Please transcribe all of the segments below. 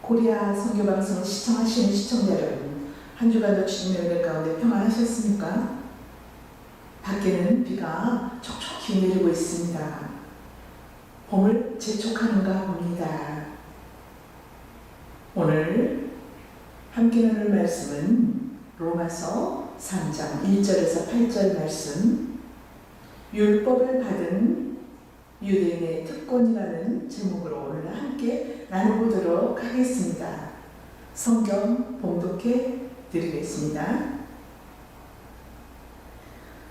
코리아 선교방송을 시청하시는 시청자 여러분, 한 주간도 주님의 은혜 가운데 평안하셨습니까? 밖에는 비가 촉촉히 내리고 있습니다. 봄을 재촉하는가 봅니다. 오늘 함께 나눌 말씀은 로마서 3장 1절에서 8절 말씀, 율법을 받은 유대인의 특권이라는 제목으로 오늘 함께 나눠보도록 하겠습니다. 성경 봉독해 드리겠습니다.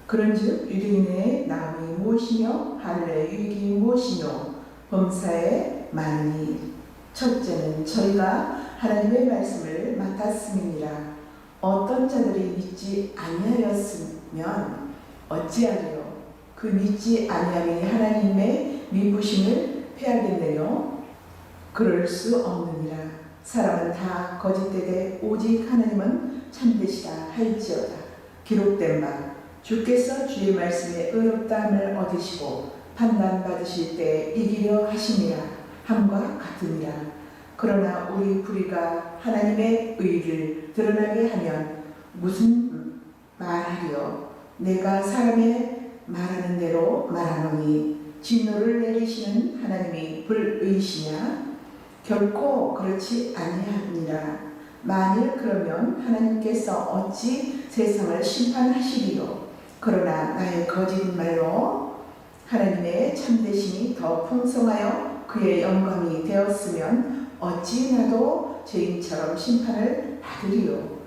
그런즉 유대인의 나음이 무엇이며 할례 유익이 무엇이뇨? 범사에 많으니 첫째는 저희가 하나님의 말씀을 맡았음이니라. 어떤 자들이 믿지 아니하였으면 어찌하리요? 그 믿지 아니함이 하나님의 미부심을 패하겠느뇨? 그럴 수 없느니라. 사람은 다 거짓되되 오직 하나님은 참되시다 할지어다. 기록된 바 주께서 주의 말씀에 의롭다함을 얻으시고 판단받으실 때 이기려 하심이라 함과 같으니라. 그러나 우리 불의가 하나님의 의를 드러나게 하면 무슨 말하리요? 내가 사람의 말하는 대로 말하노니 진노를 내리시는 하나님이 불의시냐? 결코 그렇지 아니하니라. 만일 그러면 하나님께서 어찌 세상을 심판하시리요? 그러나 나의 거짓말로 하나님의 참되심이 더 풍성하여 그의 영광이 되었으면 어찌 나도 죄인처럼 심판을 받으리요?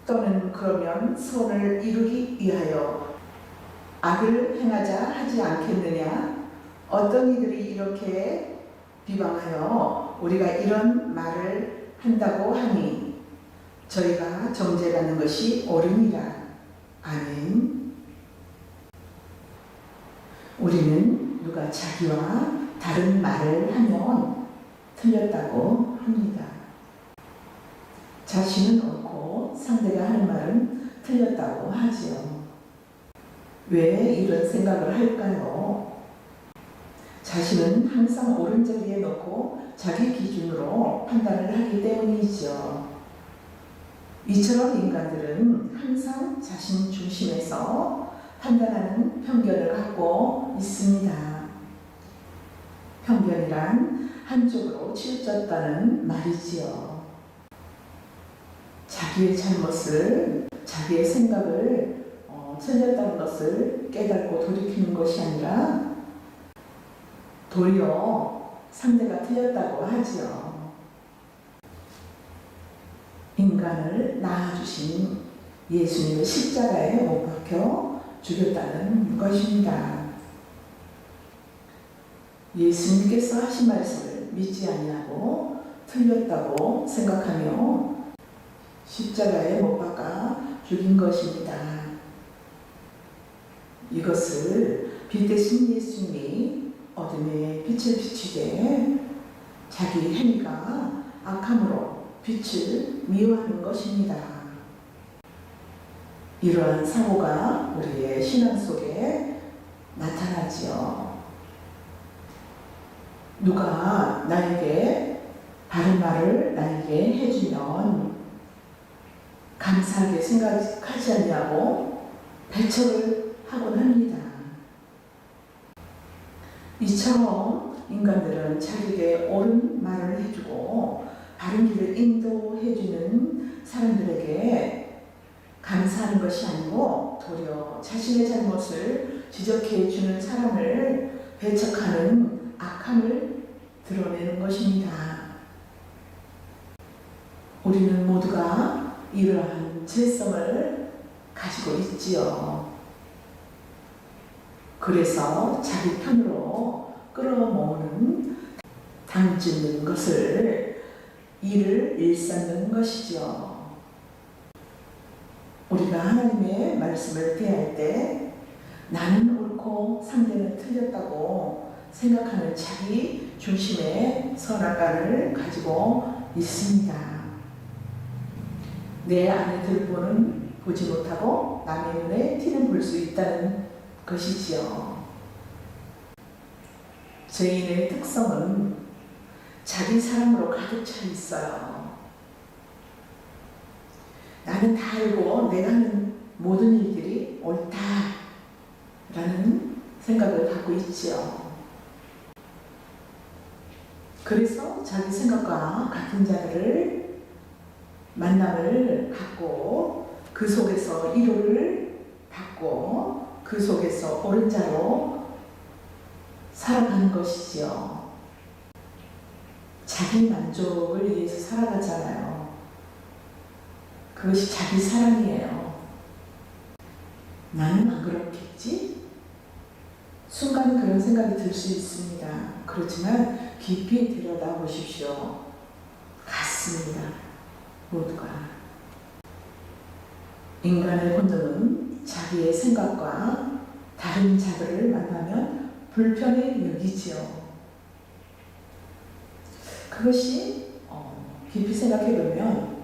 또는 그러면 선을 이루기 위하여 악을 행하자 하지 않겠느냐? 어떤 이들이 이렇게 비방하여 우리가 이런 말을 한다고 하니 저희가 정죄받는 것이 옳으니라. 아멘. 우리는 누가 자기와 다른 말을 하면 틀렸다고 합니다. 자신은 옳고 상대가 하는 말은 틀렸다고 하지요. 왜 이런 생각을 할까요? 자신은 항상 옳은 자리에 놓고 자기 기준으로 판단을 하기 때문이죠. 이처럼 인간들은 항상 자신 중심에서 판단하는 편견을 갖고 있습니다. 편견이란 한쪽으로 치우쳤다는 말이지요. 자기의 잘못을, 자기의 생각을 틀렸다는 것을 깨닫고 돌이키는 것이 아니라 도리어 상대가 틀렸다고 하지요. 인간을 낳아주신 예수님을 십자가에 못 박혀 죽였다는 것입니다. 예수님께서 하신 말씀을 믿지 아니하고 틀렸다고 생각하며 십자가에 못 박아 죽인 것입니다. 이것을 빛 대신 예수님이 어둠의 빛을 비추되 자기 행위가 악함으로 빛을 미워하는 것입니다. 이러한 사고가 우리의 신앙 속에 나타나지요. 누가 나에게 바른 말을 나에게 해주면 감사하게 생각하지 않냐고 배척을 하곤 합니다. 이처럼 인간들은 자기에게 옳은 말을 해주고 바른 길을 인도해주는 사람들에게 감사하는 것이 아니고 도리어 자신의 잘못을 지적해주는 사람을 배척하는 악함을 드러내는 것입니다. 우리는 모두가 이러한 죄성을 가지고 있지요. 그래서 자기 편으로 끌어모으는 당짓는 것을 이를 일삼는 것이죠. 우리가 하나님의 말씀을 대할 때 나는 옳고 상대는 틀렸다고 생각하는 자기 중심의 선악관을 가지고 있습니다. 내 안에 들보는 보지 못하고 남의 눈에 티는 볼 수 있다는 것이지요. 죄인의 특성은 자기 사랑으로 가득 차 있어요. 나는 다 알고 내가 하는 모든 일들이 옳다라는 생각을 갖고 있지요. 그래서 자기 생각과 같은 자들을 만남을 갖고 그 속에서 위로를 받고 그 속에서 옳은 자로 살아가는 것이지요. 자기 만족을 위해서 살아가잖아요. 그것이 자기 사랑이에요. 나는 안 그렇겠지? 순간 그런 생각이 들 수 있습니다. 그렇지만 깊이 들여다보십시오. 같습니다. 모두가. 인간의 본능은 자기의 생각과 다른 자들을 만나면 불편해 여기지요. 그것이 깊이 생각해보면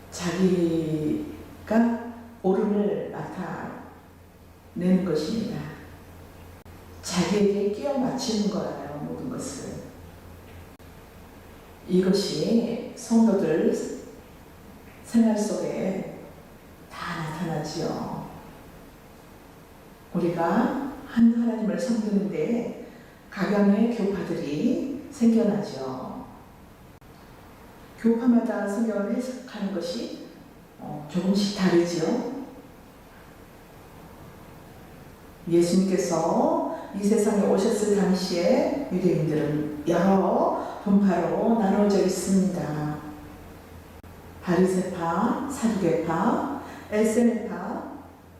자기가 옳음을 나타내는 것입니다. 자기에게 끼워 맞추는 거예요. 모든 것을. 이것이 성도들 생활 속에 다 나타나지요. 우리가 한 하나님을 섬기는데 각양의 교파들이 생겨나죠. 교파마다 성경을 해석하는 것이 조금씩 다르지요. 예수님께서 이 세상에 오셨을 당시에 유대인들은 여러 분파로 나누어져 있습니다. 바리새파, 사두개파, 에세네파,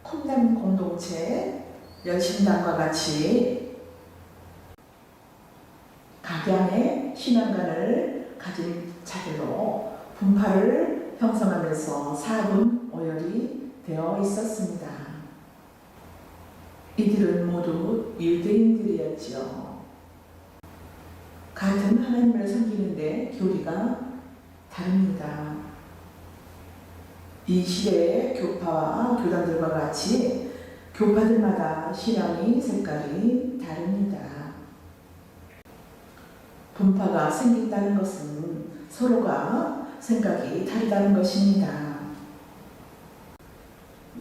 콤담 공동체, 열심당과 같이 각양의 신앙관을 가진 자들로 분파를 형성하면서 사분 오열이 되어 있었습니다. 이들은 모두 유대인들이었지요. 같은 하나님을 섬기는데 교리가 다릅니다. 이 시대의 교파와 교단들과 같이 교파들마다 신앙의 색깔이 다릅니다. 분파가 생긴다는 것은 서로가 생각이 다르다는 것입니다.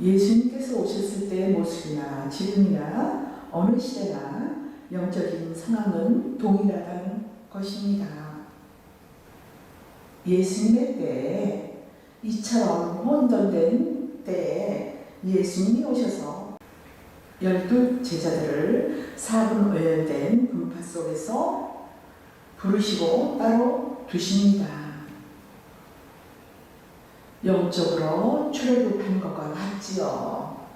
예수님께서 오셨을 때의 모습이나 지금이나 어느 시대나 영적인 상황은 동일하다는 것입니다. 예수님의 때에 이처럼 혼돈된 때에 예수님이 오셔서 12 제자들을 4분 오열된 분파 속에서 부르시고 따로 두십니다. 영적으로 출애굽한 것과 같지요.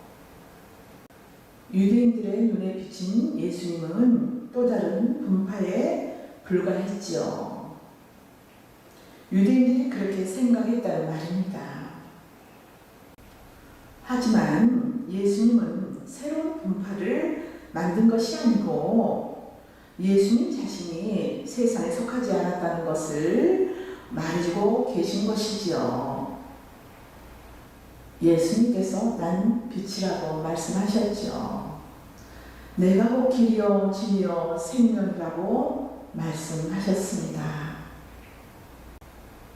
유대인들의 눈에 비친 예수님은 또 다른 분파에 불과했지요. 유대인들이 그렇게 생각했다는 말입니다. 하지만 예수님은 새로운 분파를 만든 것이 아니고 예수님 자신이 세상에 속하지 않았다는 것을 말해주고 계신 것이지요. 예수님께서 난 빛이라고 말씀하셨죠. 내가 곧 길이요 진리요 생명이라고 말씀하셨습니다.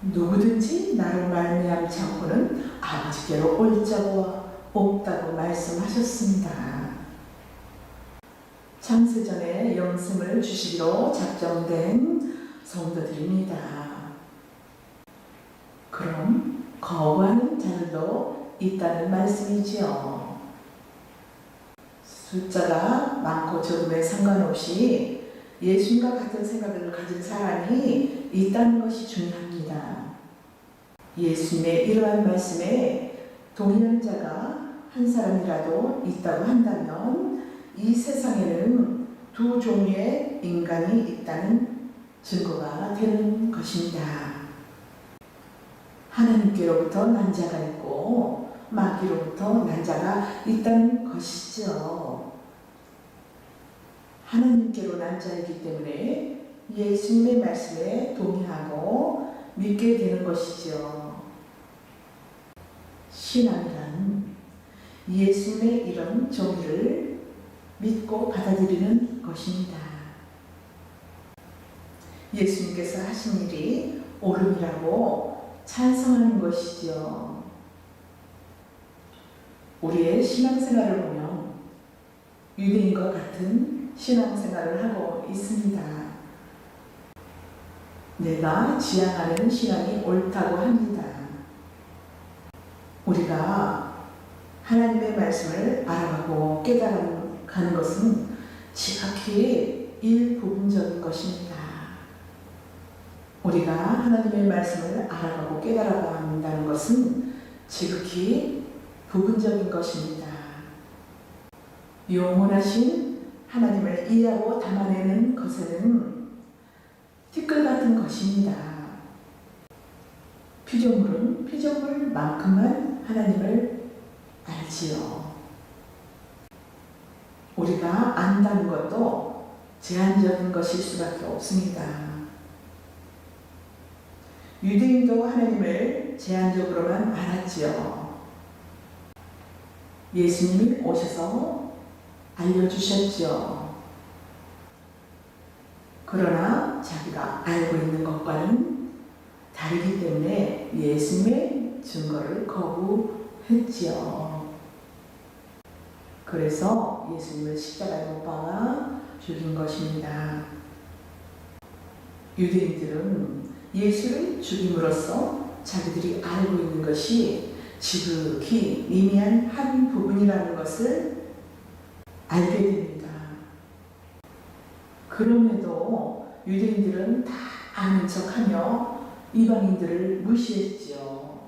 누구든지 나로 말미암지 않고는 아버지께로 올 자가 없다고 말씀하셨습니다. 창세전에 영생을 주시기로 작정된 성도들입니다. 그럼 거부하는 자들도 있다는 말씀이지요. 숫자가 많고 적음에 상관없이 예수님과 같은 생각을 가진 사람이 있다는 것이 중요합니다. 예수님의 이러한 말씀에 동의하는 자가 한 사람이라도 있다고 한다면 이 세상에는 두 종류의 인간이 있다는 증거가 되는 것입니다. 하나님께로부터 난 자가 있고 마귀로부터 난 자가 있다는 것이죠. 하나님께로 난 자이기 때문에 예수님의 말씀에 동의하고 믿게 되는 것이죠. 신앙이란 예수님의 이런 정의를 믿고 받아들이는 것입니다. 예수님께서 하신 일이 옳음이라고 찬성하는 것이지요. 우리의 신앙생활을 보면 유대인과 같은 신앙생활을 하고 있습니다. 내가 지향하는 신앙이 옳다고 합니다. 우리가 하나님의 말씀을 알아가고 깨달아가는 것은 지극히 일부분적인 것입니다. 우리가 하나님의 말씀을 알아가고 깨달아간다는 것은 지극히 부분적인 것입니다. 영원하신 하나님을 이해하고 담아내는 것에는 티끌 같은 것입니다. 피조물은 피조물만큼만 하나님을 알지요. 우리가 안다는 것도 제한적인 것일 수밖에 없습니다. 유대인도 하나님을 제한적으로만 알았지요. 예수님이 오셔서 알려주셨죠. 그러나 자기가 알고 있는 것과는 다르기 때문에 예수님의 증거를 거부했지요. 그래서 예수님을 십자가에 못 박아 죽인 것입니다. 유대인들은 예수를 죽임으로써 자기들이 알고 있는 것이 지극히 미미한 한 부분이라는 것을 알게 됩니다. 그럼에도 유대인들은 다 아는 척하며 이방인들을 무시했지요.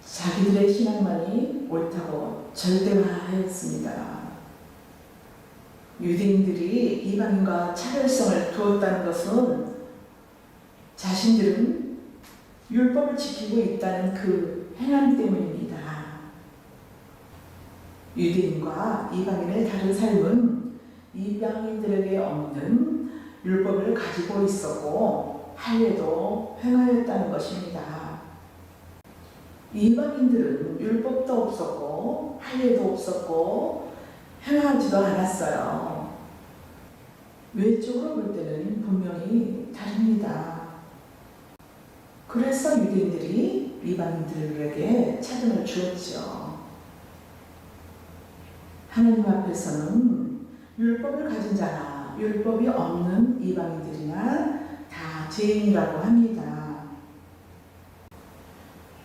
자기들의 신앙만이 옳다고 절대화하였습니다. 유대인들이 이방인과 차별성을 두었다는 것은 자신들은 율법을 지키고 있다는 그 행함 때문입니다. 유대인과 이방인의 다른 삶은 이방인들에게 없는 율법을 가지고 있었고 할례도 행하였다는 것입니다. 이방인들은 율법도 없었고 할례도 없었고 행하지도 않았어요. 외적으로 볼 때는 분명히 다릅니다. 그래서 유대인들이 이방인들에게 차등을 주었죠. 하나님 앞에서는 율법을 가진 자나 율법이 없는 이방인들이나 다 죄인이라고 합니다.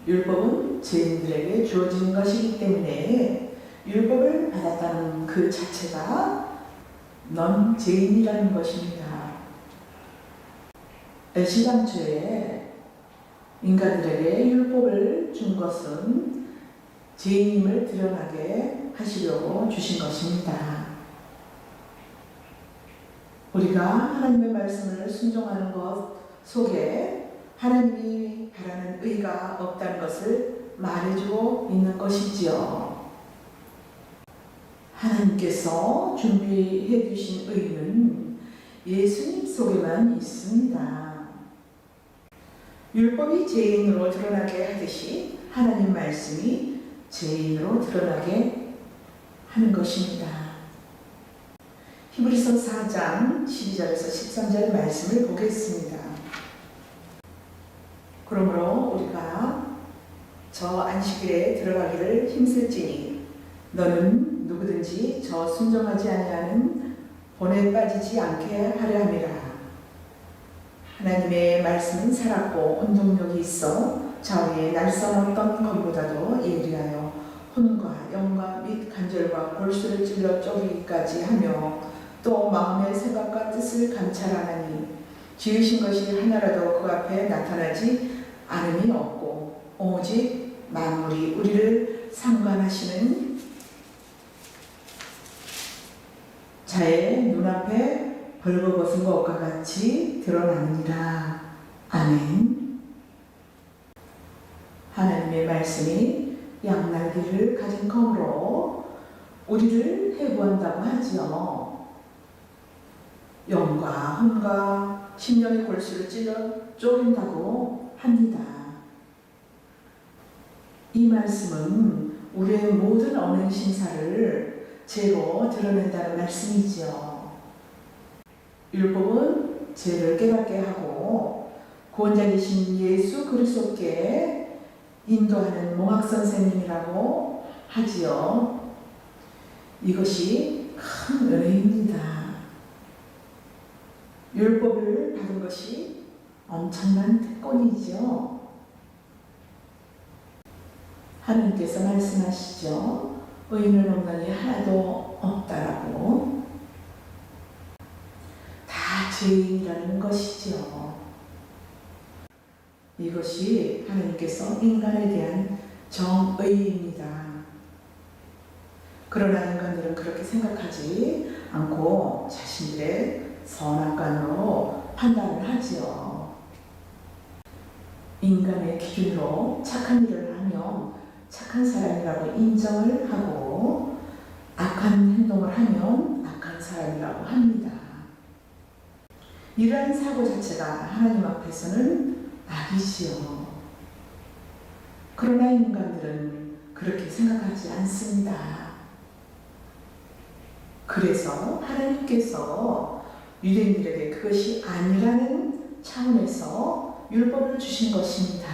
율법은 죄인들에게 주어진 것이기 때문에 율법을 받았다는 그 자체가 넌 죄인이라는 것입니다. 시당초에 인간들에게 율법을 준 것은 죄인임을 드러나게 하시려고 주신 것입니다. 우리가 하나님의 말씀을 순종하는 것 속에 하나님이 바라는 의가 없다는 것을 말해주고 있는 것이지요. 하나님께서 준비해 주신 의는 예수님 속에만 있습니다. 율법이 죄인으로 드러나게 하듯이 하나님 말씀이 죄인으로 드러나게 하는 것입니다. 히브리서 4장 12절에서 13절 말씀을 보겠습니다. 그러므로 우리가 저 안식일에 들어가기를 힘쓸지니 너는 누구든지 저 순종하지 아니하는 본에 빠지지 않게 하려 함이라. 하나님의 말씀은 살았고 운동력이 있어 좌우에 날선 어떤 검보다도 예리하여 혼과 영과 및 관절과 골수를 찔러 쪼개기까지 하며 또 마음의 생각과 뜻을 감찰하나니 지으신 것이 하나라도 그 앞에 나타나지 않음이 없고 오직 만물이 우리를 상관하시는 자의 눈앞에 벌거벗은 것과 같이 드러나느니라. 아멘. 하나님의 말씀이 양날개를 가진 검으로 우리를 해부한다고 하지요. 영과 혼과 심령의 골수를 찔러 쪼갠다고 합니다. 이 말씀은 우리의 모든 언행 심사를 제로 드러낸다는 말씀이지요. 율법은 죄를 깨닫게 하고 구원자 되신 예수 그리스도께 인도하는 몽학 선생님이라고 하지요. 이것이 큰 은혜입니다. 율법을 받은 것이 엄청난 특권이죠. 하나님께서 말씀하시죠. 의인은 없나니 하나도 없다라고. 다 죄인이라는 것이죠. 이것이 하나님께서 인간에 대한 정의입니다. 그러나 인간들은 그렇게 생각하지 않고 자신들의 선악관으로 판단을 하지요. 인간의 기준으로 착한 일을 하면 착한 사람이라고 인정을 하고 악한 행동을 하면 악한 사람이라고 합니다. 이러한 사고 자체가 하나님 앞에서는 악이지요. 그러나 인간들은 그렇게 생각하지 않습니다. 그래서 하나님께서 유대인들에게 그것이 아니라는 차원에서 율법을 주신 것입니다.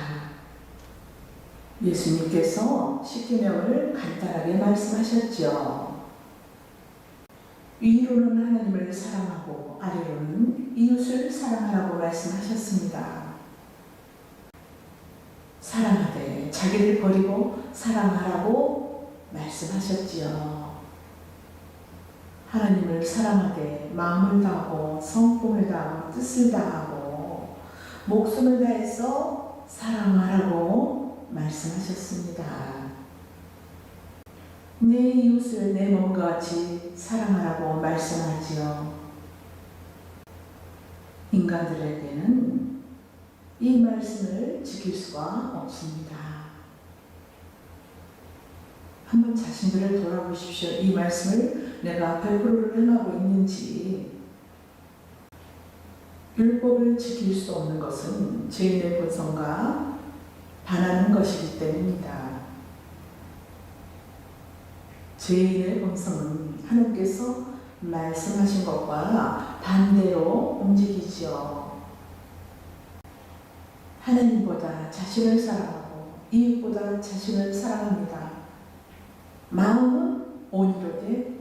예수님께서 십계명을 간단하게 말씀하셨죠. 위로는 하나님을 사랑하고 아래로는 이웃을 사랑하라고 말씀하셨습니다. 사랑하되 자기를 버리고 사랑하라고 말씀하셨지요. 하나님을 사랑하되 마음을 다하고 성품을 다하고 뜻을 다하고 목숨을 다해서 사랑하라고 말씀하셨습니다. 내 이웃을 내 몸과 같이 사랑하라고 말씀하지요. 인간들에게는 이 말씀을 지킬 수가 없습니다. 한번 자신들을 돌아보십시오. 이 말씀을 내가 100%를 행하고 있는지. 율법을 지킬 수 없는 것은 죄인의 본성과 반하는 것이기 때문입니다. 죄인의 본성은 하나님께서 말씀하신 것과 반대로 움직이지요. 하나님보다 자신을 사랑하고 이웃보다 자신을 사랑합니다. 마음은 온유로되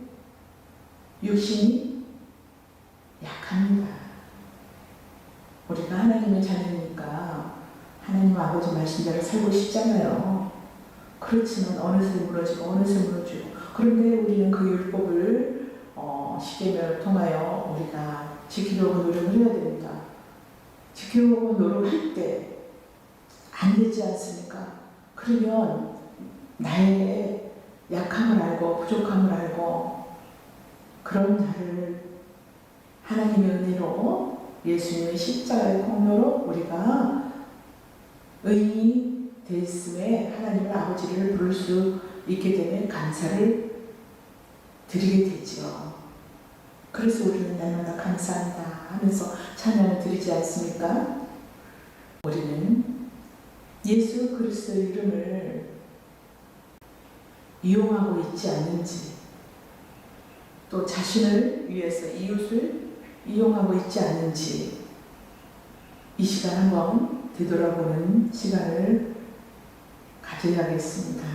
육신이 약합니다. 우리가 하나님의 자녀니까 하나님 아버지 말씀대로 살고 싶잖아요. 그렇지만 어느새 무너지고 어느새 무너지고. 그런데 우리는 그 율법을 십계명을 통하여 우리가 지키려고 노력을 해야 됩니다. 지키려고 노력할 때 안 되지 않습니까? 그러면 나의 약함을 알고 부족함을 알고 그런 나를 하나님의 은혜로 예수님의 십자가의 공로로 우리가 의인이 됐음에 하나님의 아버지를 부를 수 있게 되면 감사를 드리게 되죠. 그래서 우리는 날마다 감사합니다 하면서 찬양을 드리지 않습니까? 우리는 예수 그리스도의 이름을 이용하고 있지 않는지, 또 자신을 위해서 이웃을 이용하고 있지 않는지 이 시간 한번 되돌아보는 시간을 가져야겠습니다.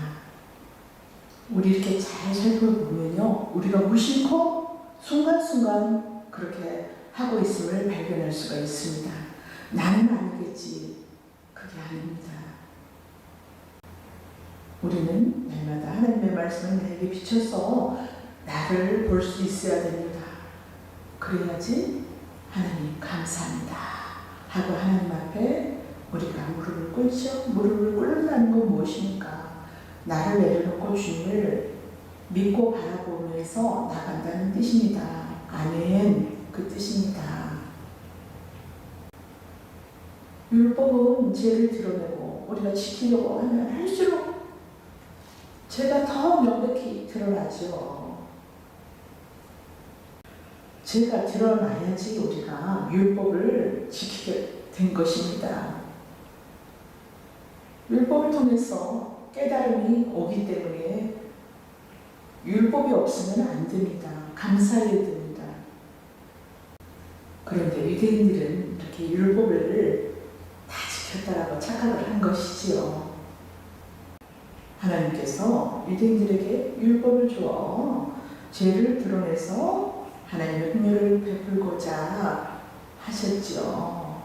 우리 이렇게 잘 살펴보면요, 우리가 무심코 순간순간 그렇게 하고 있음을 발견할 수가 있습니다. 나는 아니겠지. 그게 아닙니다. 우리는 날마다 하나님의 말씀을 나에게 비춰서 나를 볼 수 있어야 됩니다. 그래야지 하나님 감사합니다 하고 하나님 앞에 우리가 무릎을 꿇죠. 무릎을 꿇는다는 건 무엇입니까? 나를 내려놓고 주님을 믿고 바라보면서 나간다는 뜻입니다. 아멘. 그 뜻입니다. 율법은 죄를 드러내고 우리가 지키려고 하면 할수록 죄가 더 명백히 드러나죠. 죄가 드러나야지 우리가 율법을 지키게 된 것입니다. 율법을 통해서 깨달음이 오기 때문에 율법이 없으면 안 됩니다. 감사해야 됩니다. 그런데 유대인들은 이렇게 율법을 다 지켰다라고 착각을 한 것이지요. 하나님께서 유대인들에게 율법을 주어 죄를 드러내서 하나님의 긍휼을 베풀고자 하셨지요.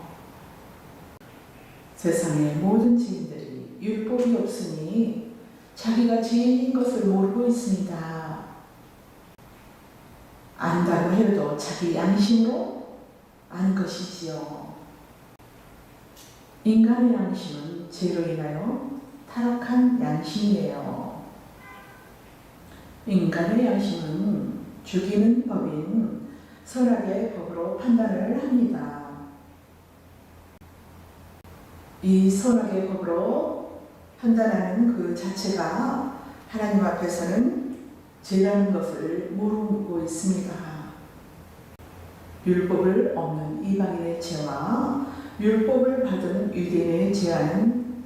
세상의 모든 죄인들이 율법이 없으니 자기가 죄인인 것을 모르고 있습니다. 안다고 해도 자기 양심으로 안 것이지요. 인간의 양심은 죄로 인하여 타락한 양심이에요. 인간의 양심은 죽이는 법인 선악의 법으로 판단을 합니다. 이 선악의 법으로 판단하는 그 자체가 하나님 앞에서는 죄라는 것을 모르고 있습니다. 율법을 없는 이방인의 죄와 율법을 받은 유대인의 죄와는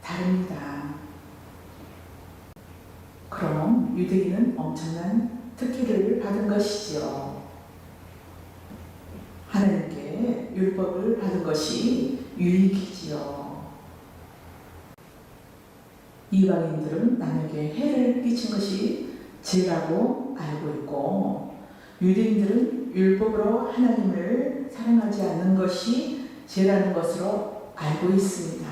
다릅니다. 그럼 유대인은 엄청난 특혜를 받은 것이지요. 하나님께 율법을 받은 것이 유익이지요. 이방인들은 남에게 해를 끼친 것이 죄라고 알고 있고, 유대인들은 율법으로 하나님을 사랑하지 않는 것이 죄라는 것으로 알고 있습니다.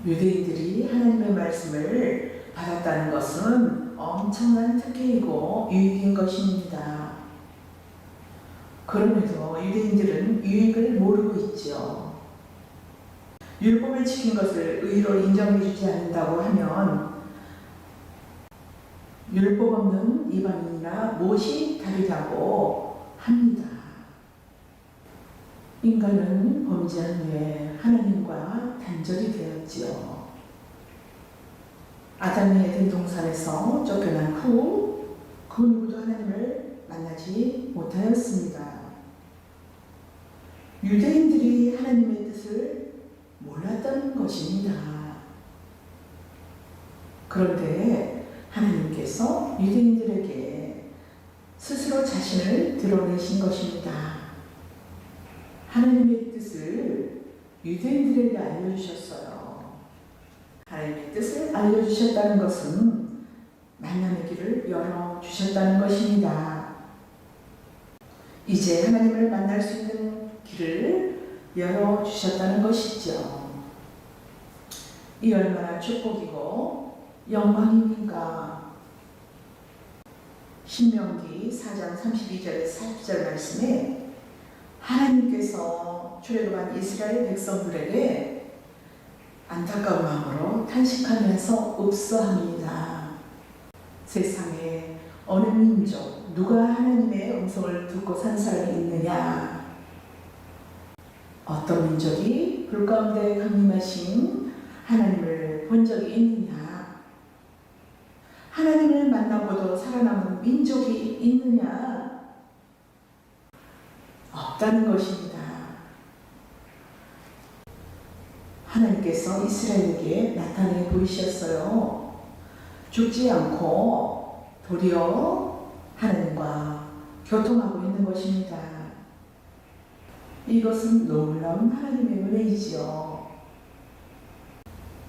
유대인들이 하나님의 말씀을 받았다는 것은 엄청난 특혜이고 유익인 것입니다. 그럼에도 유대인들은 유익을 모르고 있죠. 율법을 지킨 것을 의로 인정해주지 않는다고 하면 율법 없는 이방인이나 무엇이 다르다고 합니다. 인간은 범죄한 후에 하나님과 단절이 되었지요. 아담이 에덴 동산에서 쫓겨난 후 그 누구도 하나님을 만나지 못하였습니다. 유대인들이 하나님의 뜻을 몰랐던 것입니다. 그런데 하나님께서 유대인들에게 스스로 자신을 드러내신 것입니다. 하나님의 뜻을 유대인들에게 알려주셨어요. 하나님의 뜻을 알려주셨다는 것은 만남의 길을 열어주셨다는 것입니다. 이제 하나님을 만날 수 있는 길을 열어주셨다는 것이죠. 이 얼마나 축복이고 영광입니까? 신명기 4장 32절에서 40절 말씀에 하나님께서 출애굽한 이스라엘 백성들에게 안타까운 마음으로 탄식하면서 읍소합니다. 세상에 어느 민족, 누가 하나님의 음성을 듣고 산 사람이 있느냐? 어떤 민족이 불 가운데 강림하신 하나님을 본 적이 있느냐? 하나님을 만나고도 살아남은 민족이 있느냐? 없다는 것입니다. 하나님께서 이스라엘에게 나타내 보이셨어요. 죽지 않고 도리어 하나님과 교통하고 있는 것입니다. 이것은 놀라운 하나님의 은혜이지요.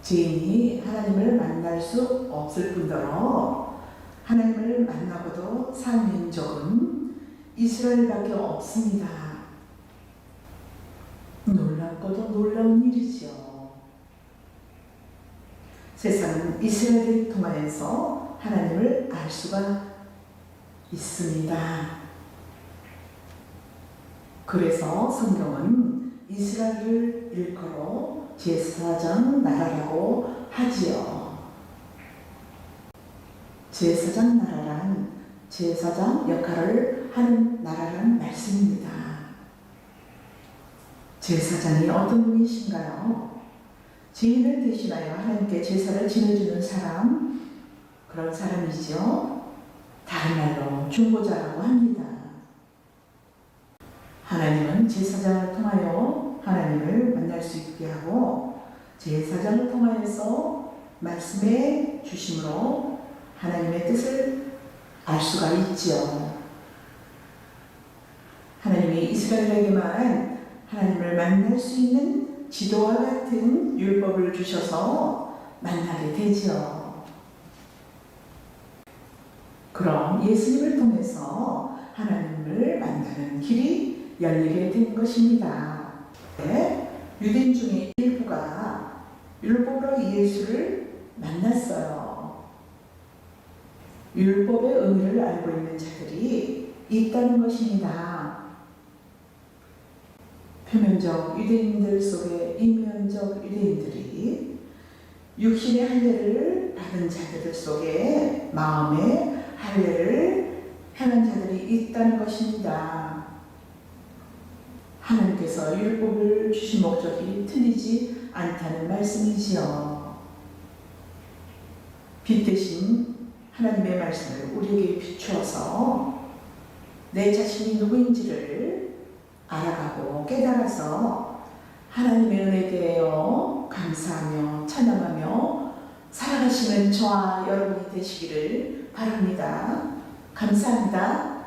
죄인이 하나님을 만날 수 없을 뿐더러 하나님을 만나고도 산 민족은 이스라엘밖에 없습니다. 놀랍고도 놀라운 일이지요. 세상은 이스라엘을 통하여서 하나님을 알 수가 있습니다. 그래서 성경은 이스라엘을 일컬어 제사장 나라라고 하지요. 제사장 나라란 제사장 역할을 하는 나라라는 말씀입니다. 제사장이 어떤 분이신가요? 죄인을 대신하여 하나님께 제사를 지내주는 사람, 그런 사람이죠. 다른 말로 중보자라고 합니다. 하나님은 제사장을 통하여 하나님을 만날 수 있게 하고, 제사장을 통하여서 말씀해 주심으로 하나님의 뜻을 알 수가 있죠. 하나님이 이스라엘에게만 하나님을 만날 수 있는 지도와 같은 율법을 주셔서 만나게 되지요. 그럼 예수님을 통해서 하나님을 만나는 길이 열리게 된 것입니다. 네, 유대인 중에 일부가 율법으로 예수를 만났어요. 율법의 의미를 알고 있는 자들이 있다는 것입니다. 표면적 유대인들 속에 이면적 유대인들이 육신의 할례를 받은 자들 속에 마음의 할례를 행한 자들이 있다는 것입니다. 하나님께서 율법을 주신 목적이 틀리지 않다는 말씀이지요. 빛 대신 하나님의 말씀을 우리에게 비추어서 내 자신이 누구인지를 알아가고 깨달아서 하나님의 은혜에 대하여 감사하며 찬양하며 살아가시는 저와 여러분이 되시기를 바랍니다. 감사합니다.